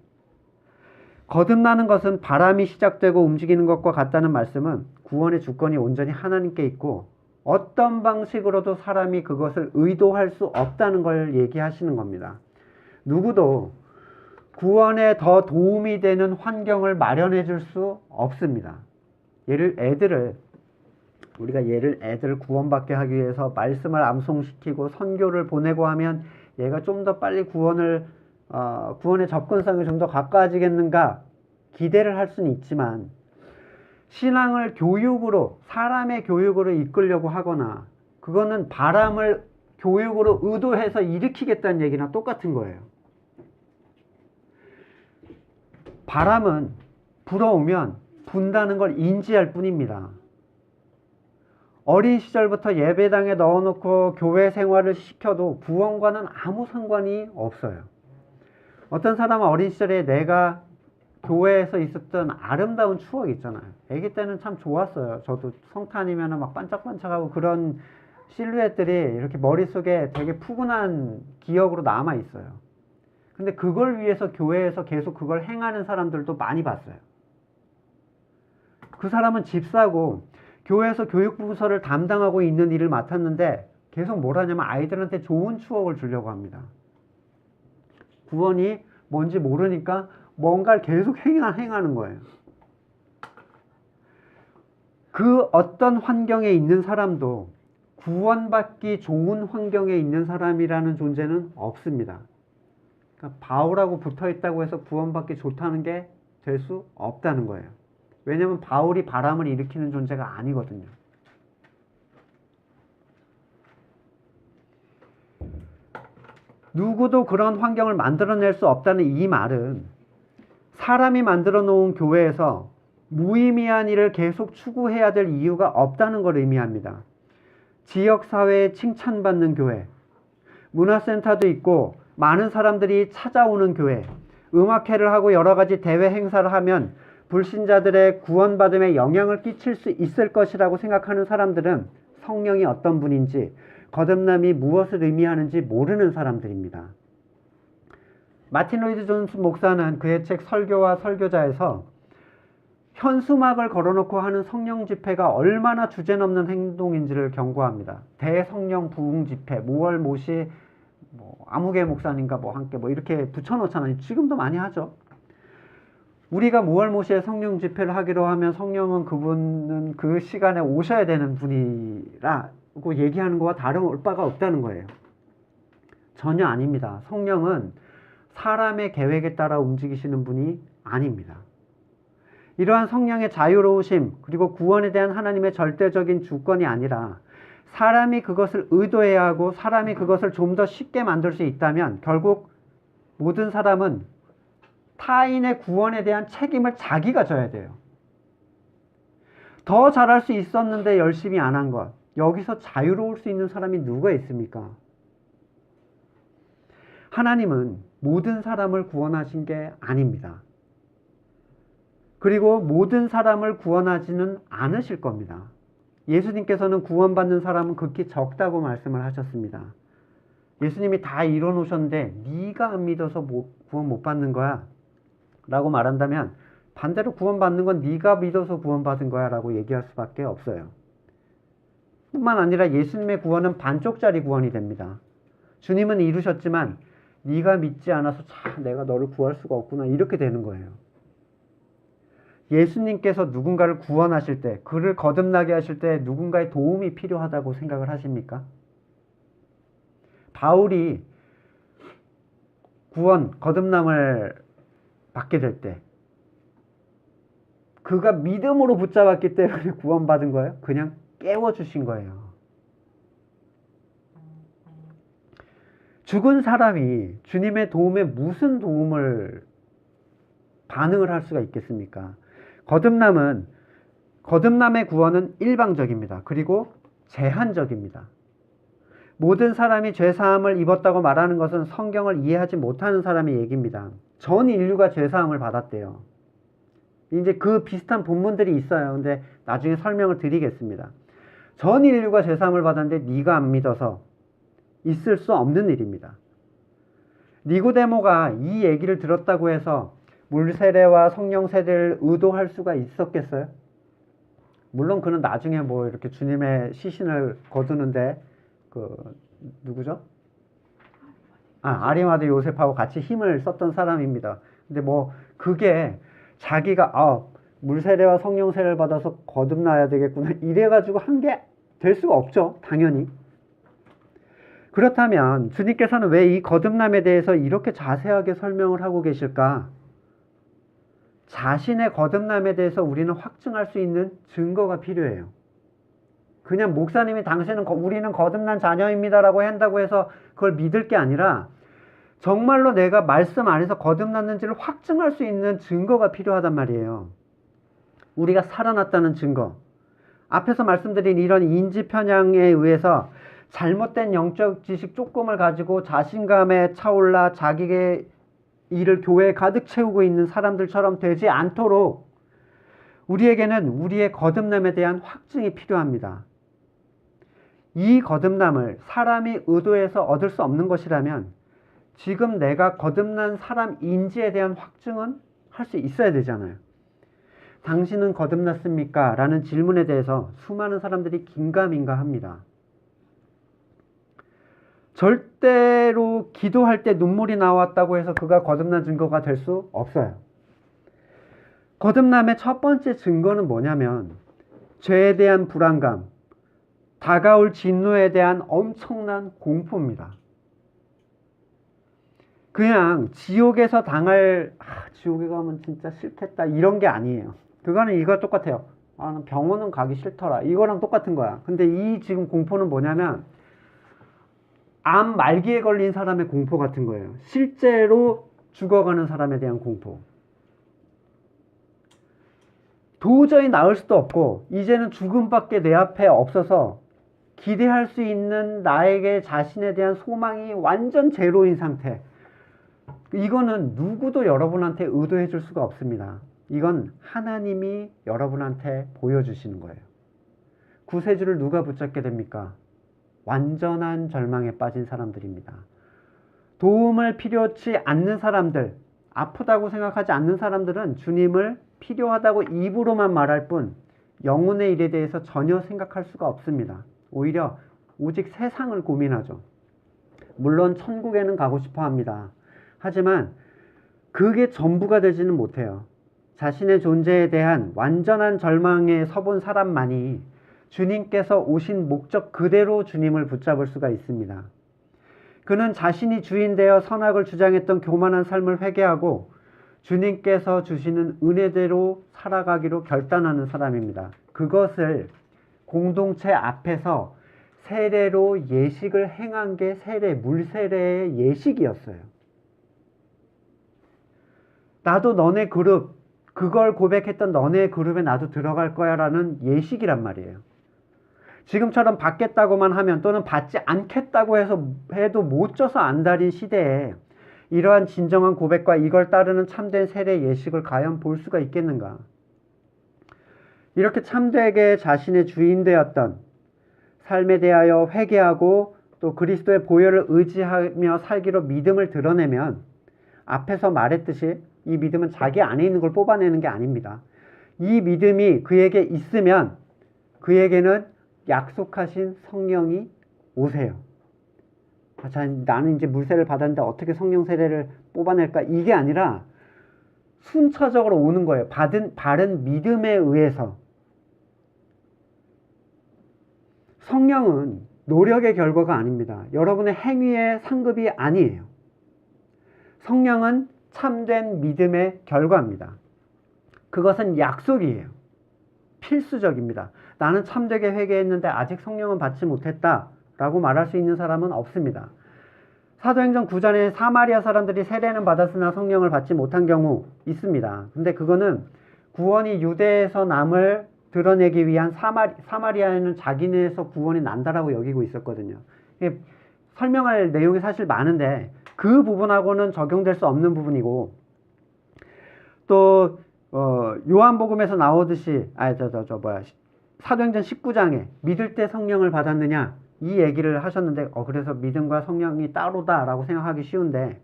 거듭나는 것은 바람이 시작되고 움직이는 것과 같다는 말씀은 구원의 주권이 온전히 하나님께 있고 어떤 방식으로도 사람이 그것을 의도할 수 없다는 걸 얘기하시는 겁니다. 누구도 구원에 더 도움이 되는 환경을 마련해 줄 수 없습니다. 애들을 구원받게 하기 위해서 말씀을 암송시키고 선교를 보내고 하면 얘가 좀 더 빨리 구원의 접근성이 좀 더 가까워지겠는가 기대를 할 수는 있지만 신앙을 사람의 교육으로 이끌려고 하거나 그거는 바람을 교육으로 의도해서 일으키겠다는 얘기랑 똑같은 거예요. 바람은 불어오면 분다는 걸 인지할 뿐입니다. 어린 시절부터 예배당에 넣어놓고 교회 생활을 시켜도 구원과는 아무 상관이 없어요. 어떤 사람은 어린 시절에 내가 교회에서 있었던 아름다운 추억 있잖아요. 아기 때는 참 좋았어요. 저도 성탄이면 막 반짝반짝하고 그런 실루엣들이 이렇게 머릿속에 되게 푸근한 기억으로 남아 있어요. 근데 그걸 위해서 교회에서 계속 그걸 행하는 사람들도 많이 봤어요. 그 사람은 집사고 교회에서 교육부서를 담당하고 있는 일을 맡았는데 계속 뭘 하냐면 아이들한테 좋은 추억을 주려고 합니다. 구원이 뭔지 모르니까 뭔가를 계속 행하는 거예요. 그 어떤 환경에 있는 사람도 구원받기 좋은 환경에 있는 사람이라는 존재는 없습니다. 그러니까 바울하고 붙어 있다고 해서 구원받기 좋다는 게 될 수 없다는 거예요. 왜냐하면 바울이 바람을 일으키는 존재가 아니거든요. 누구도 그런 환경을 만들어낼 수 없다는 이 말은 사람이 만들어 놓은 교회에서 무의미한 일을 계속 추구해야 될 이유가 없다는 걸 의미합니다. 지역사회에 칭찬받는 교회, 문화센터도 있고 많은 사람들이 찾아오는 교회, 음악회를 하고 여러 가지 대회 행사를 하면 불신자들의 구원받음에 영향을 끼칠 수 있을 것이라고 생각하는 사람들은 성령이 어떤 분인지, 거듭남이 무엇을 의미하는지 모르는 사람들입니다. 마틴 로이드 존스 목사는 그의 책 설교와 설교자에서 현수막을 걸어놓고 하는 성령 집회가 얼마나 주제넘는 행동인지를 경고합니다. 대성령 부흥 집회, 모월 모시 아무개 목사님과 함께 이렇게 붙여놓잖아요. 지금도 많이 하죠. 우리가 모월 모시에 성령 집회를 하기로 하면 성령은 그분은 그 시간에 오셔야 되는 분이라고 얘기하는 거와 다른 바가 없다는 거예요. 전혀 아닙니다. 성령은 사람의 계획에 따라 움직이시는 분이 아닙니다. 이러한 성령의 자유로우심 그리고 구원에 대한 하나님의 절대적인 주권이 아니라 사람이 그것을 의도해야 하고 사람이 그것을 좀 더 쉽게 만들 수 있다면 결국 모든 사람은 타인의 구원에 대한 책임을 자기가 져야 돼요. 더 잘할 수 있었는데 열심히 안 한 것. 여기서 자유로울 수 있는 사람이 누가 있습니까? 하나님은 모든 사람을 구원하신 게 아닙니다. 그리고 모든 사람을 구원하지는 않으실 겁니다. 예수님께서는 구원받는 사람은 극히 적다고 말씀을 하셨습니다. 예수님이 다 이뤄놓으셨는데 네가 안 믿어서 구원 못 받는 거야 라고 말한다면 반대로 구원받는 건 네가 믿어서 구원받은 거야 라고 얘기할 수밖에 없어요. 뿐만 아니라 예수님의 구원은 반쪽짜리 구원이 됩니다. 주님은 이루셨지만 네가 믿지 않아서 참 내가 너를 구할 수가 없구나 이렇게 되는 거예요. 예수님께서 누군가를 구원하실 때, 그를 거듭나게 하실 때 누군가의 도움이 필요하다고 생각을 하십니까? 바울이 거듭남을 받게 될 때 그가 믿음으로 붙잡았기 때문에 구원받은 거예요? 그냥 깨워주신 거예요. 죽은 사람이 주님의 도움에 무슨 반응을 할 수가 있겠습니까? 거듭남의 구원은 일방적입니다. 그리고 제한적입니다. 모든 사람이 죄사함을 입었다고 말하는 것은 성경을 이해하지 못하는 사람의 얘기입니다. 전 인류가 죄사함을 받았대요. 이제 그 비슷한 본문들이 있어요. 근데 나중에 설명을 드리겠습니다. 전 인류가 죄사함을 받았는데 네가 안 믿어서 있을 수 없는 일입니다. 니고데모가 이 얘기를 들었다고 해서 물 세례와 성령 세례를 의도할 수가 있었겠어요? 물론 그는 나중에 이렇게 주님의 시신을 거두는데 누구죠? 아리마대 요셉하고 같이 힘을 썼던 사람입니다. 근데 그게 자기가 물 세례와 성령 세례를 받아서 거듭나야 되겠구나 이래가지고 한 게 될 수가 없죠. 당연히. 그렇다면 주님께서는 왜 이 거듭남에 대해서 이렇게 자세하게 설명을 하고 계실까? 자신의 거듭남에 대해서 우리는 확증할 수 있는 증거가 필요해요. 그냥 목사님이 우리는 거듭난 자녀입니다라고 한다고 해서 그걸 믿을 게 아니라 정말로 내가 말씀 안에서 거듭났는지를 확증할 수 있는 증거가 필요하단 말이에요. 우리가 살아났다는 증거. 앞에서 말씀드린 이런 인지 편향에 의해서 잘못된 영적 지식 조금을 가지고 자신감에 차올라 자기의 일을 교회에 가득 채우고 있는 사람들처럼 되지 않도록 우리에게는 우리의 거듭남에 대한 확증이 필요합니다. 이 거듭남을 사람이 의도해서 얻을 수 없는 것이라면 지금 내가 거듭난 사람인지에 대한 확증은 할 수 있어야 되잖아요. 당신은 거듭났습니까? 라는 질문에 대해서 수많은 사람들이 긴가민가합니다. 절대로 기도할 때 눈물이 나왔다고 해서 그가 거듭난 증거가 될 수 없어요. 거듭남의 첫 번째 증거는 뭐냐면 죄에 대한 불안감, 다가올 진노에 대한 엄청난 공포입니다. 그냥 지옥에서 당할 지옥에 가면 진짜 싫겠다 이런 게 아니에요. 그거는 이거 똑같아요. 병원은 가기 싫더라 이거랑 똑같은 거야. 근데 이 지금 공포는 뭐냐면 암 말기에 걸린 사람의 공포 같은 거예요. 실제로 죽어가는 사람에 대한 공포. 도저히 나을 수도 없고 이제는 죽음밖에 내 앞에 없어서 기대할 수 있는 나에게 자신에 대한 소망이 완전 제로인 상태. 이거는 누구도 여러분한테 의도해 줄 수가 없습니다. 이건 하나님이 여러분한테 보여주시는 거예요. 구세주를 누가 붙잡게 됩니까? 완전한 절망에 빠진 사람들입니다. 도움을 필요치 않는 사람들, 아프다고 생각하지 않는 사람들은 주님을 필요하다고 입으로만 말할 뿐 영혼의 일에 대해서 전혀 생각할 수가 없습니다. 오히려 오직 세상을 고민하죠. 물론 천국에는 가고 싶어 합니다. 하지만 그게 전부가 되지는 못해요. 자신의 존재에 대한 완전한 절망에 서본 사람만이 주님께서 오신 목적 그대로 주님을 붙잡을 수가 있습니다. 그는 자신이 주인되어 선악을 주장했던 교만한 삶을 회개하고 주님께서 주시는 은혜대로 살아가기로 결단하는 사람입니다. 그것을 공동체 앞에서 세례로 예식을 행한 게 물세례의 예식이었어요. 나도 너네 그룹, 그걸 고백했던 너네 그룹에 나도 들어갈 거야 라는 예식이란 말이에요. 지금처럼 받겠다고만 하면 또는 받지 않겠다고 해도 못 져서 안달인 시대에 이러한 진정한 고백과 이걸 따르는 참된 세례 예식을 과연 볼 수가 있겠는가? 이렇게 참되게 자신의 주인 되었던 삶에 대하여 회개하고 또 그리스도의 보혈을 의지하며 살기로 믿음을 드러내면 앞에서 말했듯이 이 믿음은 자기 안에 있는 걸 뽑아내는 게 아닙니다. 이 믿음이 그에게 있으면 그에게는 약속하신 성령이 오세요. 나는 이제 물세를 받았는데 어떻게 성령 세례를 뽑아낼까? 이게 아니라 순차적으로 오는 거예요. 바른 믿음에 의해서. 성령은 노력의 결과가 아닙니다. 여러분의 행위의 상급이 아니에요. 성령은 참된 믿음의 결과입니다. 그것은 약속이에요. 필수적입니다. 나는 참되게 회개했는데 아직 성령은 받지 못했다 라고 말할 수 있는 사람은 없습니다. 사도행전 9장에 사마리아 사람들이 세례는 받았으나 성령을 받지 못한 경우 있습니다. 근데 그거는 구원이 유대에서 남을 드러내기 위한 사마리아에는 자기네에서 구원이 난다라고 여기고 있었거든요. 설명할 내용이 사실 많은데 그 부분하고는 적용될 수 없는 부분이고 또 요한복음에서 나오듯이 사도행전 19장에 믿을 때 성령을 받았느냐 이 얘기를 하셨는데 그래서 믿음과 성령이 따로다라고 생각하기 쉬운데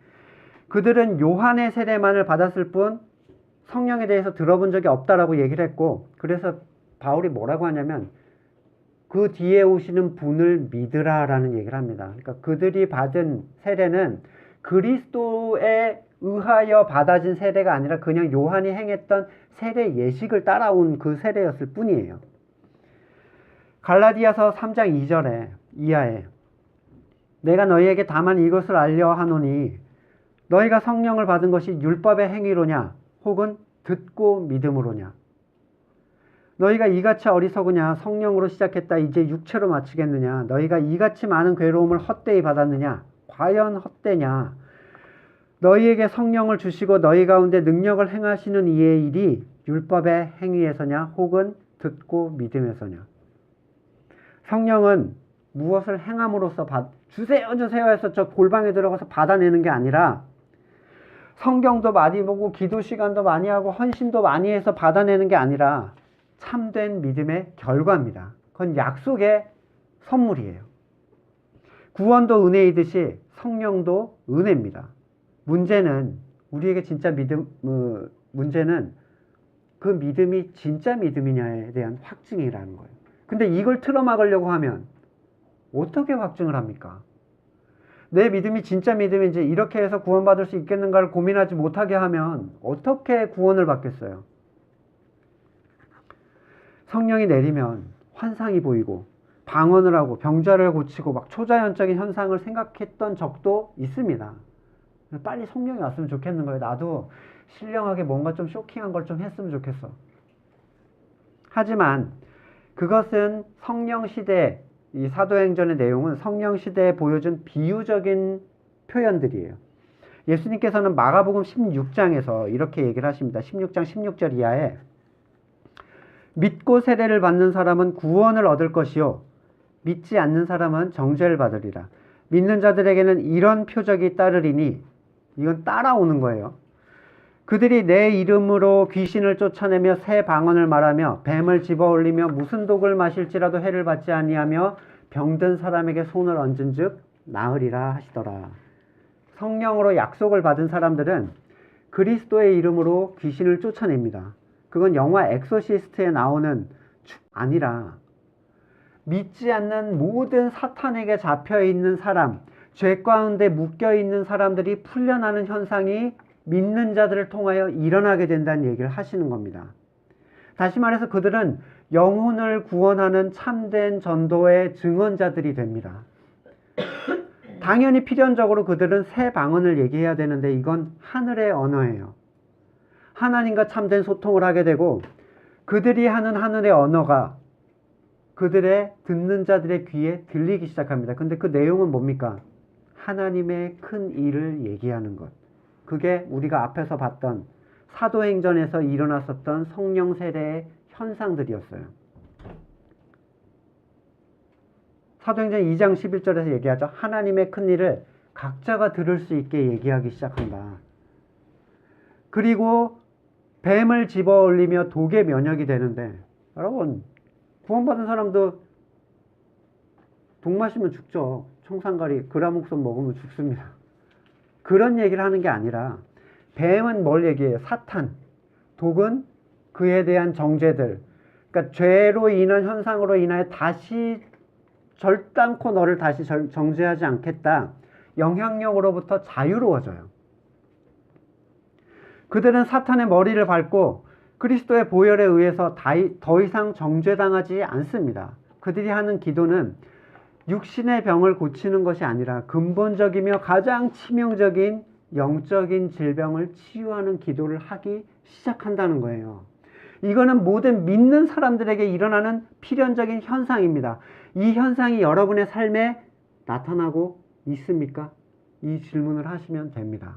그들은 요한의 세례만을 받았을 뿐 성령에 대해서 들어본 적이 없다라고 얘기를 했고 그래서 바울이 뭐라고 하냐면 그 뒤에 오시는 분을 믿으라라는 얘기를 합니다. 그러니까 그들이 받은 세례는 그리스도에 의하여 받아진 세례가 아니라 그냥 요한이 행했던 세례 예식을 따라온 그 세례였을 뿐이에요. 갈라디아서 3장 2절에 이하에 내가 너희에게 다만 이것을 알려 하노니 너희가 성령을 받은 것이 율법의 행위로냐 혹은 듣고 믿음으로냐 너희가 이같이 어리석으냐 성령으로 시작했다 이제 육체로 마치겠느냐 너희가 이같이 많은 괴로움을 헛되이 받았느냐 과연 헛되냐 너희에게 성령을 주시고 너희 가운데 능력을 행하시는 이의 일이 율법의 행위에서냐 혹은 듣고 믿음에서냐 성령은 무엇을 행함으로써 주세요 해서 저 골방에 들어가서 받아내는 게 아니라 성경도 많이 보고 기도 시간도 많이 하고 헌신도 많이 해서 받아내는 게 아니라 참된 믿음의 결과입니다. 그건 약속의 선물이에요. 구원도 은혜이듯이 성령도 은혜입니다. 문제는 우리에게 진짜 문제는 그 믿음이 진짜 믿음이냐에 대한 확증이라는 거예요. 근데 이걸 틀어막으려고 하면 어떻게 확증을 합니까? 내 믿음이 진짜 믿음인지 이렇게 해서 구원받을 수 있겠는가를 고민하지 못하게 하면 어떻게 구원을 받겠어요? 성령이 내리면 환상이 보이고 방언을 하고 병자를 고치고 막 초자연적인 현상을 생각했던 적도 있습니다. 빨리 성령이 왔으면 좋겠는 거예요. 나도 신령하게 뭔가 좀 쇼킹한 걸 좀 했으면 좋겠어. 하지만 그것은 성령 시대, 이 사도행전의 내용은 성령 시대에 보여준 비유적인 표현들이에요. 예수님께서는 마가복음 16장에서 이렇게 얘기를 하십니다. 16장 16절 이하에 믿고 세례를 받는 사람은 구원을 얻을 것이요 믿지 않는 사람은 정죄를 받으리라. 믿는 자들에게는 이런 표적이 따르리니, 이건 따라오는 거예요. 그들이 내 이름으로 귀신을 쫓아내며 새 방언을 말하며 뱀을 집어올리며 무슨 독을 마실지라도 해를 받지 아니하며 병든 사람에게 손을 얹은즉 나으리라 하시더라. 성령으로 약속을 받은 사람들은 그리스도의 이름으로 귀신을 쫓아냅니다. 그건 영화 엑소시스트에 나오는 아니라 믿지 않는 모든 사탄에게 잡혀있는 사람, 죄 가운데 묶여있는 사람들이 풀려나는 현상이 믿는 자들을 통하여 일어나게 된다는 얘기를 하시는 겁니다. 다시 말해서 그들은 영혼을 구원하는 참된 전도의 증언자들이 됩니다. 당연히 필연적으로 그들은 새 방언을 얘기해야 되는데 이건 하늘의 언어예요. 하나님과 참된 소통을 하게 되고 그들이 하는 하늘의 언어가 그들의 듣는 자들의 귀에 들리기 시작합니다. 근데 그 내용은 뭡니까? 하나님의 큰 일을 얘기하는 것. 그게 우리가 앞에서 봤던 사도행전에서 일어났었던 성령 세례의 현상들이었어요. 사도행전 2장 11절에서 얘기하죠. 하나님의 큰 일을 각자가 들을 수 있게 얘기하기 시작한다. 그리고 뱀을 집어 올리며 독에 면역이 되는데, 여러분 구원받은 사람도 독 마시면 죽죠. 청산가리 그라목손 먹으면 죽습니다. 그런 얘기를 하는 게 아니라 뱀은 뭘 얘기해요? 사탄. 독은 그에 대한 정죄들. 그러니까 죄로 인한 현상으로 인하여 다시 절단코 너를 다시 정죄하지 않겠다. 영향력으로부터 자유로워져요. 그들은 사탄의 머리를 밟고 그리스도의 보혈에 의해서 더 이상 정죄당하지 않습니다. 그들이 하는 기도는 육신의 병을 고치는 것이 아니라 근본적이며 가장 치명적인 영적인 질병을 치유하는 기도를 하기 시작한다는 거예요. 이거는 모든 믿는 사람들에게 일어나는 필연적인 현상입니다. 이 현상이 여러분의 삶에 나타나고 있습니까? 이 질문을 하시면 됩니다.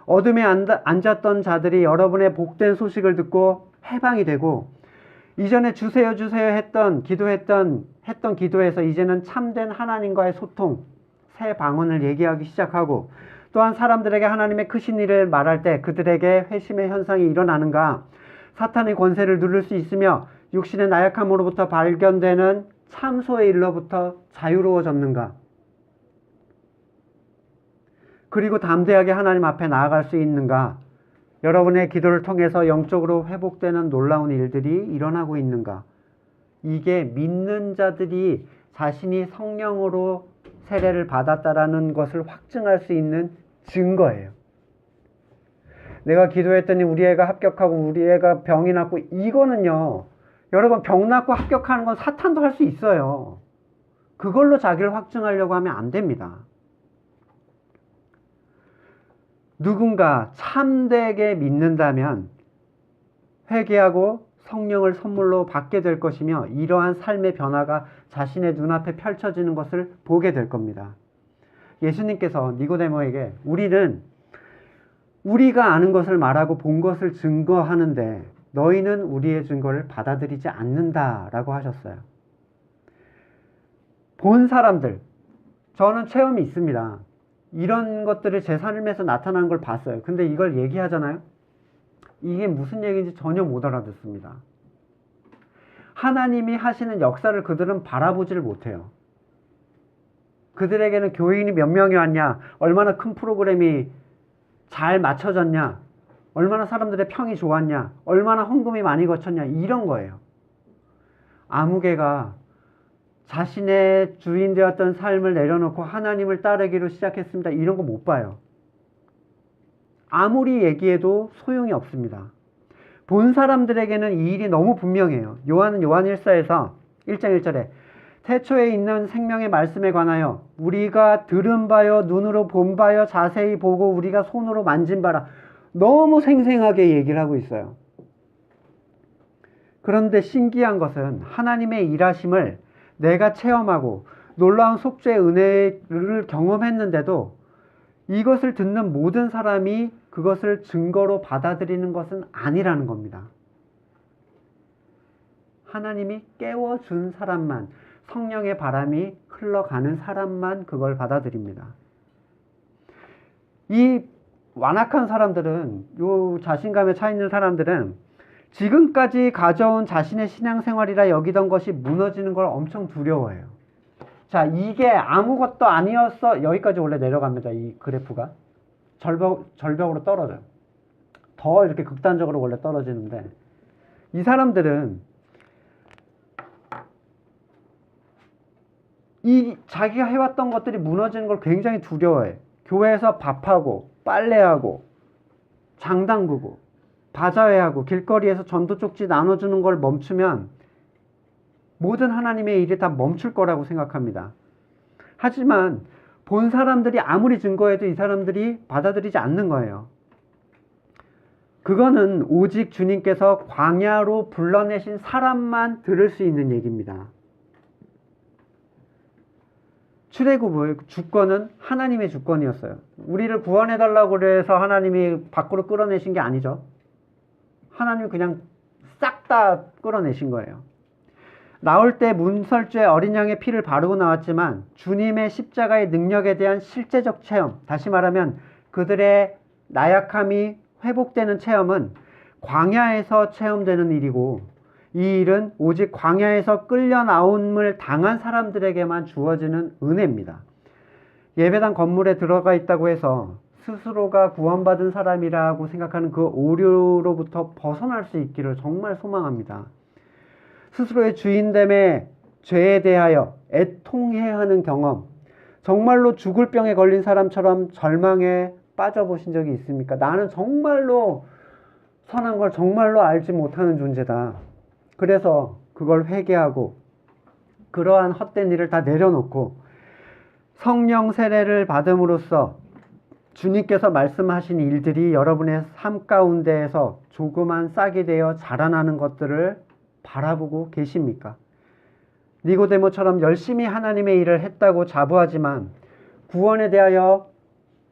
어둠에 앉았던 자들이 여러분의 복된 소식을 듣고 해방이 되고 이전에 주세요 주세요 했던 기도에서 이제는 참된 하나님과의 소통, 새 방언을 얘기하기 시작하고 또한 사람들에게 하나님의 크신 일을 말할 때 그들에게 회심의 현상이 일어나는가, 사탄의 권세를 누릴 수 있으며 육신의 나약함으로부터 발견되는 참소의 일로부터 자유로워졌는가, 그리고 담대하게 하나님 앞에 나아갈 수 있는가, 여러분의 기도를 통해서 영적으로 회복되는 놀라운 일들이 일어나고 있는가. 이게 믿는 자들이 자신이 성령으로 세례를 받았다라는 것을 확증할 수 있는 증거예요. 내가 기도했더니 우리 애가 합격하고 우리 애가 병이 낫고, 이거는요, 여러분 병 낫고 합격하는 건 사탄도 할 수 있어요. 그걸로 자기를 확증하려고 하면 안 됩니다. 누군가 참되게 믿는다면 회개하고 성령을 선물로 받게 될 것이며 이러한 삶의 변화가 자신의 눈앞에 펼쳐지는 것을 보게 될 겁니다. 예수님께서 니고데모에게 우리는 우리가 아는 것을 말하고 본 것을 증거하는데 너희는 우리의 증거를 받아들이지 않는다라고 하셨어요. 본 사람들, 저는 체험이 있습니다. 이런 것들이 제 삶에서 나타나는 걸 봤어요. 근데 이걸 얘기하잖아요. 이게 무슨 얘기인지 전혀 못 알아듣습니다. 하나님이 하시는 역사를 그들은 바라보지를 못해요. 그들에게는 교인이 몇 명이 왔냐, 얼마나 큰 프로그램이 잘 맞춰졌냐, 얼마나 사람들의 평이 좋았냐, 얼마나 헌금이 많이 거쳤냐, 이런 거예요. 아무개가 자신의 주인 되었던 삶을 내려놓고 하나님을 따르기로 시작했습니다. 이런 거 못 봐요. 아무리 얘기해도 소용이 없습니다. 본 사람들에게는 이 일이 너무 분명해요. 요한은 요한 1서에서 1장 1절에 태초에 있는 생명의 말씀에 관하여 우리가 들은 바요 눈으로 본 바요 자세히 보고 우리가 손으로 만진 바라. 너무 생생하게 얘기를 하고 있어요. 그런데 신기한 것은 하나님의 일하심을 내가 체험하고 놀라운 속죄의 은혜를 경험했는데도 이것을 듣는 모든 사람이 그것을 증거로 받아들이는 것은 아니라는 겁니다. 하나님이 깨워준 사람만, 성령의 바람이 흘러가는 사람만 그걸 받아들입니다. 이 완악한 사람들은, 요 자신감에 차 있는 사람들은 지금까지 가져온 자신의 신앙생활이라 여기던 것이 무너지는 걸 엄청 두려워해요. 자, 이게 아무것도 아니었어. 여기까지 원래 내려갑니다. 이 그래프가. 절벽으로 떨어져요. 더 이렇게 극단적으로 원래 떨어지는데, 이 사람들은 이 자기가 해왔던 것들이 무너지는 걸 굉장히 두려워해. 교회에서 밥하고 빨래하고 장 담그고 바자회하고 길거리에서 전도 쪽지 나눠주는 걸 멈추면 모든 하나님의 일이 다 멈출 거라고 생각합니다. 하지만 본 사람들이 아무리 증거해도 이 사람들이 받아들이지 않는 거예요. 그거는 오직 주님께서 광야로 불러내신 사람만 들을 수 있는 얘기입니다. 출애굽의 주권은 하나님의 주권이었어요. 우리를 구원해달라고 해서 하나님이 밖으로 끌어내신 게 아니죠. 하나님이 그냥 싹 다 끌어내신 거예요. 나올 때 문설주에 어린 양의 피를 바르고 나왔지만 주님의 십자가의 능력에 대한 실제적 체험, 다시 말하면 그들의 나약함이 회복되는 체험은 광야에서 체험되는 일이고, 이 일은 오직 광야에서 끌려 나옴을 당한 사람들에게만 주어지는 은혜입니다. 예배당 건물에 들어가 있다고 해서 스스로가 구원받은 사람이라고 생각하는 그 오류로부터 벗어날 수 있기를 정말 소망합니다. 스스로의 주인됨의 죄에 대하여 애통해야 하는 경험, 정말로 죽을 병에 걸린 사람처럼 절망에 빠져보신 적이 있습니까? 나는 정말로 선한 걸 정말로 알지 못하는 존재다. 그래서 그걸 회개하고 그러한 헛된 일을 다 내려놓고 성령 세례를 받음으로써 주님께서 말씀하신 일들이 여러분의 삶 가운데에서 조그만 싹이 되어 자라나는 것들을 바라보고 계십니까? 니고데모처럼 열심히 하나님의 일을 했다고 자부하지만 구원에 대하여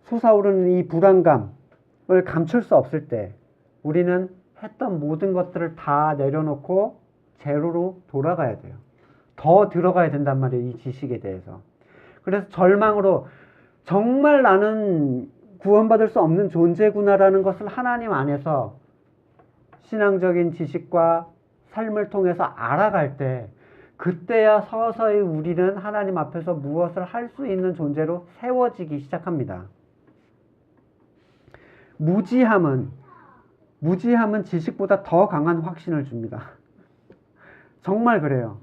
솟아오르는 이 불안감을 감출 수 없을 때 우리는 했던 모든 것들을 다 내려놓고 제로로 돌아가야 돼요. 더 들어가야 된단 말이에요. 이 지식에 대해서. 그래서 절망으로 정말 나는 구원받을 수 없는 존재구나라는 것을 하나님 안에서 신앙적인 지식과 삶을 통해서 알아갈 때, 그때야 서서히 우리는 하나님 앞에서 무엇을 할 수 있는 존재로 세워지기 시작합니다. 무지함은 지식보다 더 강한 확신을 줍니다. 정말 그래요.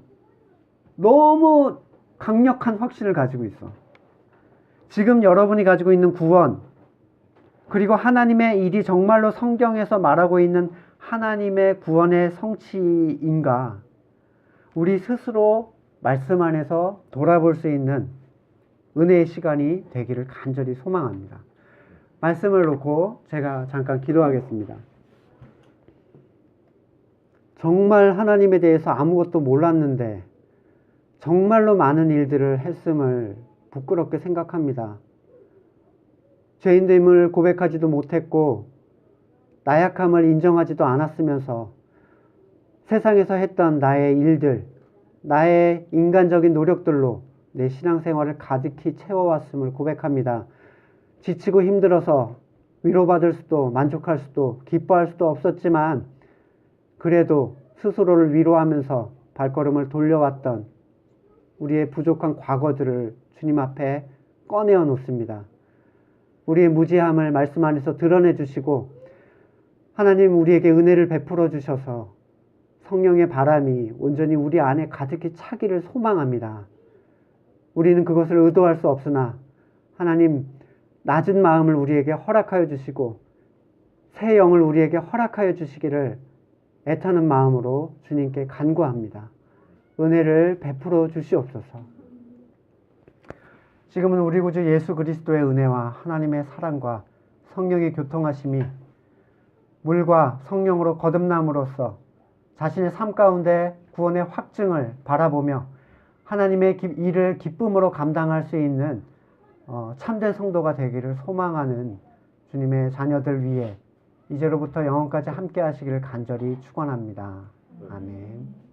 너무 강력한 확신을 가지고 있어. 지금 여러분이 가지고 있는 구원, 그리고 하나님의 일이 정말로 성경에서 말하고 있는 하나님의 구원의 성취인가, 우리 스스로 말씀 안에서 돌아볼 수 있는 은혜의 시간이 되기를 간절히 소망합니다. 말씀을 놓고 제가 잠깐 기도하겠습니다. 정말 하나님에 대해서 아무것도 몰랐는데 정말로 많은 일들을 했음을 부끄럽게 생각합니다. 죄인됨을 고백하지도 못했고 나약함을 인정하지도 않았으면서 세상에서 했던 나의 일들, 나의 인간적인 노력들로 내 신앙생활을 가득히 채워왔음을 고백합니다. 지치고 힘들어서 위로받을 수도 만족할 수도 기뻐할 수도 없었지만 그래도 스스로를 위로하면서 발걸음을 돌려왔던 우리의 부족한 과거들을 주님 앞에 꺼내어 놓습니다. 우리의 무지함을 말씀 안에서 드러내 주시고 하나님 우리에게 은혜를 베풀어 주셔서 성령의 바람이 온전히 우리 안에 가득히 차기를 소망합니다. 우리는 그것을 의도할 수 없으나 하나님 낮은 마음을 우리에게 허락하여 주시고 새 영을 우리에게 허락하여 주시기를 애타는 마음으로 주님께 간구합니다. 은혜를 베풀어 주시옵소서. 지금은 우리 구주 예수 그리스도의 은혜와 하나님의 사랑과 성령의 교통하심이 물과 성령으로 거듭남으로써 자신의 삶 가운데 구원의 확증을 바라보며 하나님의 일을 기쁨으로 감당할 수 있는 참된 성도가 되기를 소망하는 주님의 자녀들 위해 이제로부터 영원까지 함께 하시기를 간절히 축원합니다. 아멘.